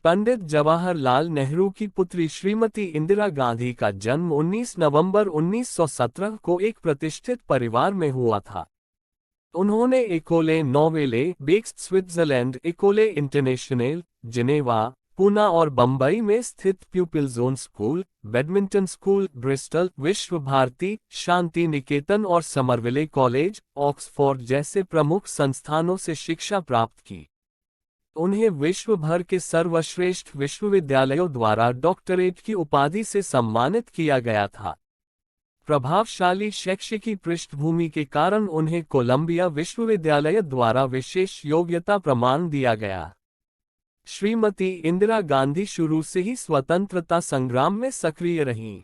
पंडित जवाहरलाल नेहरू की पुत्री श्रीमती इंदिरा गांधी का जन्म 19 नवंबर 1917 को एक प्रतिष्ठित परिवार में हुआ था। उन्होंने एकोले नोवेले बेक्स Switzerland, Ecole International, Geneva, Poona और बंबई में स्थित Pupil Own School, Badminton School, Bristol, Vishwa Bharati, Shanti Niketan और समरविले कॉलेज, ऑक्सफोर्ड जैसे प्रमुख संस्थानों से शिक्षा प्राप्त की। उन्हें विश्व भर के सर्वश्रेष्ठ विश्वविद्यालयों द्वारा डॉक्टरेट की उपाधि से सम्मानित किया गया था। प्रभावशाली शैक्षिकी पृष्ठभूमि के कारण उन्हें कोलंबिया विश्वविद्यालय द्वारा विशेष योग्यता प्रमाण दिया गया। श्रीमती इंदिरा गांधी शुरू से ही स्वतंत्रता संग्राम में सक्रिय रहीं।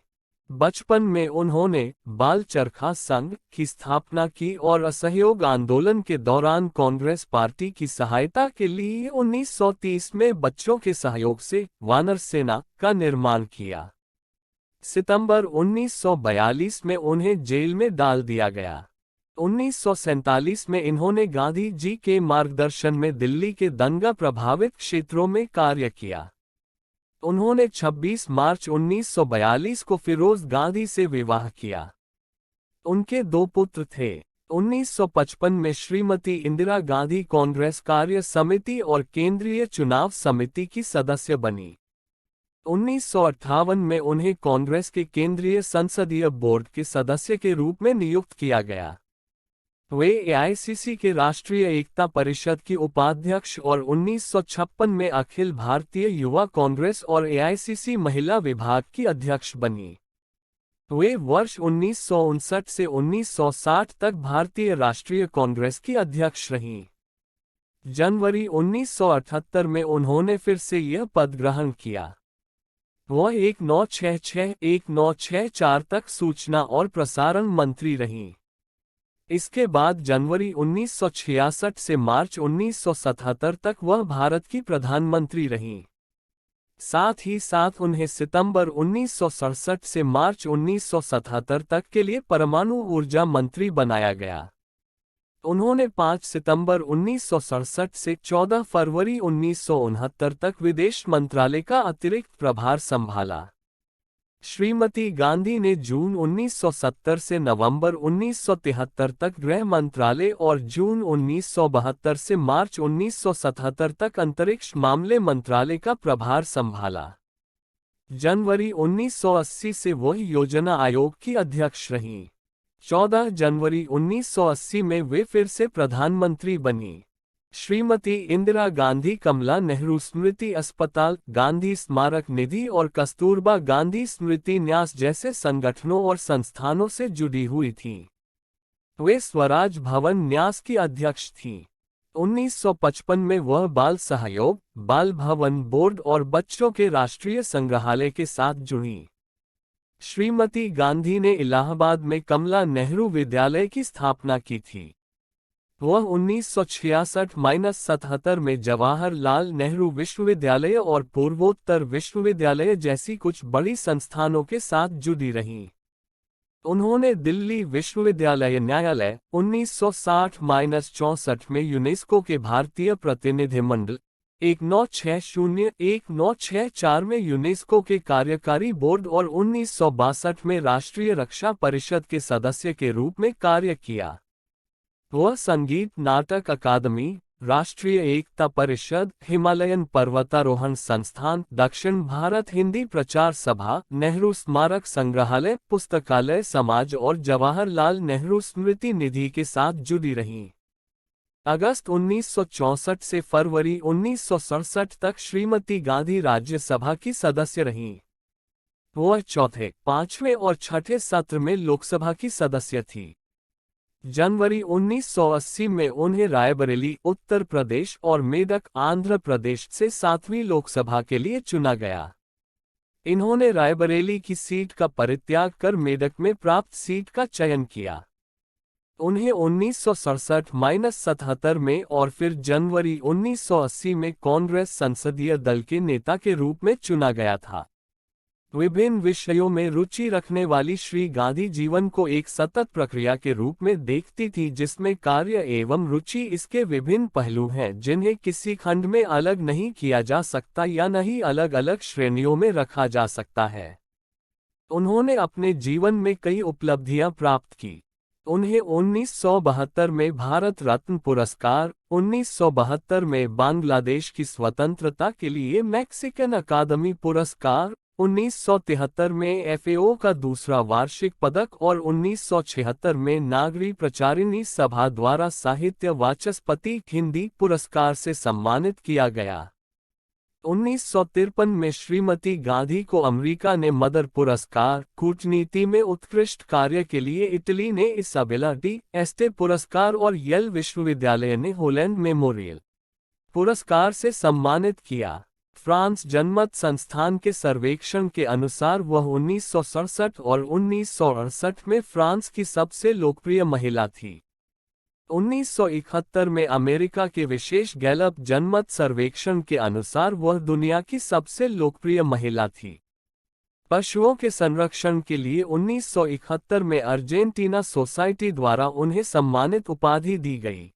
बचपन में उन्होंने बाल चरखा संघ की स्थापना की और असहयोग आंदोलन के दौरान कांग्रेस पार्टी की सहायता के लिए 1930 में बच्चों के सहयोग से वानर सेना का निर्माण किया। सितंबर 1942 में उन्हें जेल में डाल दिया गया। 1947 में इन्होंने गांधी जी के मार्गदर्शन में दिल्ली के दंगा प्रभावित क्षेत्रों में कार्य किया। उन्होंने 26 मार्च 1942 को फिरोज गांधी से विवाह किया। उनके 2 पुत्र थे। 1955 में श्रीमती इंदिरा गांधी कांग्रेस कार्य समिति और केंद्रीय चुनाव समिति की सदस्य बनी। 1958 में उन्हें कांग्रेस के केंद्रीय संसदीय बोर्ड के सदस्य के रूप में नियुक्त किया गया। वे एआईसीसी के राष्ट्रीय एकता परिषद की उपाध्यक्ष और 1956 में अखिल भारतीय युवा कांग्रेस और एआईसीसी महिला विभाग की अध्यक्ष बनी। वे वर्ष 1959 से 1960 तक भारतीय राष्ट्रीय कांग्रेस की अध्यक्ष रहीं। जनवरी 1978 में उन्होंने फिर से यह पद ग्रहण किया। वह 1966-1964 तक सूचना और प्रसारण मंत्री रहीं। इसके बाद जनवरी 1966 से मार्च 1977 तक वह भारत की प्रधानमंत्री रहीं। साथ ही साथ उन्हें सितंबर 1967 से मार्च 1977 तक के लिए परमाणु ऊर्जा मंत्री बनाया गया। उन्होंने 5 सितंबर 1967 से 14 फरवरी 1969 तक विदेश मंत्रालय का अतिरिक्त प्रभार संभाला। श्रीमती गांधी ने जून 1970 से नवंबर 1973 तक गृह मंत्रालय और जून 1972 से मार्च 1977 तक अंतरिक्ष मामले मंत्रालय का प्रभार संभाला। जनवरी 1980 से वह योजना आयोग की अध्यक्ष रहीं। 14 जनवरी 1980 में वे फिर से प्रधानमंत्री बनी। श्रीमती इंदिरा गांधी कमला नेहरू स्मृति अस्पताल, गांधी स्मारक निधि और कस्तूरबा गांधी स्मृति न्यास जैसे संगठनों और संस्थानों से जुड़ी हुई थीं। वे स्वराज भवन न्यास की अध्यक्ष थीं। 1955 में वह बाल सहयोग, बाल भवन बोर्ड और बच्चों के राष्ट्रीय संग्रहालय के साथ जुड़ीं। श्रीमती गांधी ने इलाहाबाद में कमला नेहरू विद्यालय की स्थापना की थी। वह 1966-77 में जवाहरलाल नेहरू विश्वविद्यालय और पूर्वोत्तर विश्वविद्यालय जैसी कुछ बड़ी संस्थानों के साथ जुड़ी रहीं। उन्होंने दिल्ली विश्वविद्यालय न्यायालय 1960-64 में यूनेस्को के भारतीय प्रतिनिधिमंडल 1960-1964 में यूनेस्को के कार्यकारी बोर्ड और 1962 में राष्ट्रीय रक्षा परिषद के सदस्य के रूप में कार्य किया। वह संगीत नाटक अकादमी, राष्ट्रीय एकता परिषद, हिमालयन पर्वतारोहण संस्थान, दक्षिण भारत हिंदी प्रचार सभा, नेहरू स्मारक संग्रहालय, पुस्तकालय समाज और जवाहरलाल नेहरू स्मृति निधि के साथ जुड़ी रहीं। अगस्त 1964 से फरवरी 1967 तक श्रीमती गांधी राज्यसभा की सदस्य रहीं। वह चौथे, 5वें और 6ठे सत्र में लोकसभा की सदस्य थी। जनवरी 1980 में उन्हें रायबरेली, उत्तर प्रदेश और मेदक, आंध्र प्रदेश से 7वीं लोकसभा के लिए चुना गया। इन्होंने रायबरेली की सीट का परित्याग कर मेदक में प्राप्त सीट का चयन किया। उन्हें 1967-77 में और फिर जनवरी 1980 में कांग्रेस संसदीय दल के नेता के रूप में चुना गया था। विभिन्न विषयों में रुचि रखने वाली श्री गांधी जीवन को एक सतत प्रक्रिया के रूप में देखती थी जिसमें कार्य एवं रुचि इसके विभिन्न पहलू हैं जिन्हें किसी खंड में अलग नहीं किया जा सकता या नहीं अलग अलग श्रेणियों में रखा जा सकता है। उन्होंने अपने जीवन में कई उपलब्धियां प्राप्त की। उन्हें 1972 में भारत रत्न पुरस्कार, 1972 में बांग्लादेश की स्वतंत्रता के लिए मैक्सिकन अकादमी पुरस्कार, 1973 में एफएओ का दूसरा वार्षिक पदक और 1976 में नागरी प्रचारिणी सभा द्वारा साहित्य वाचस्पति हिंदी पुरस्कार से सम्मानित किया गया। 1953 में श्रीमती गांधी को अमेरिका ने मदर पुरस्कार, कूटनीति में उत्कृष्ट कार्य के लिए इटली ने इसाबेला डी एस्टे पुरस्कार और येल विश्वविद्यालय ने होलैंड मेमोरियल पुरस्कार से सम्मानित किया। फ्रांस जनमत संस्थान के सर्वेक्षण के अनुसार वह 1967 और 1968 में फ्रांस की सबसे लोकप्रिय महिला थी। 1971 में अमेरिका के विशेष गैलप जनमत सर्वेक्षण के अनुसार वह दुनिया की सबसे लोकप्रिय महिला थी। पशुओं के संरक्षण के लिए 1971 में अर्जेंटीना सोसाइटी द्वारा उन्हें सम्मानित उपाधि दी गई।